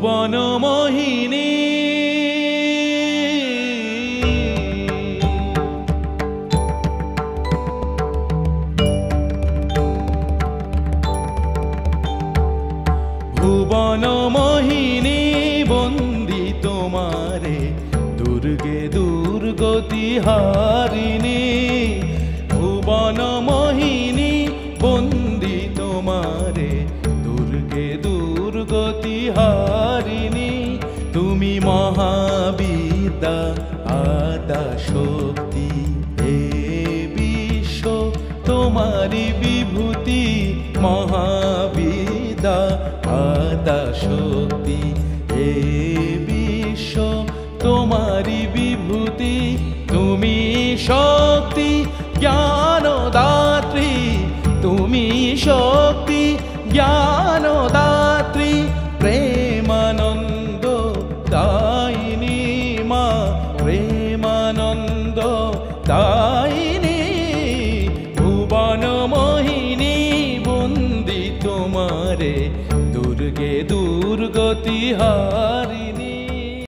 ভুবন মোহিনী ভুবন মোহিনী বন্দি তোমারে দুর্গে দুর্গতি হারিণী ভুবন মোহিনী বন্দি তোমারে দুর্গে দুর্গতি হারিণী তুমি মহাবিদ্যা আদা শক্তি হে বিশ্ব তোমারি বিভূতি মহাবিদ্যা আদা শক্তি হে বিশ্ব তোমারি বিভূতি তুমি শক্তি জ্ঞানদাত্রী তুমি শক্তি জ্ঞানদাত্রী প্রেমানন্দ দায়িনী মা প্রেমানন্দ দায়িনী ভুবন মোহিনী বন্দি তোমারে দুর্গে দুর্গতি হারিণী।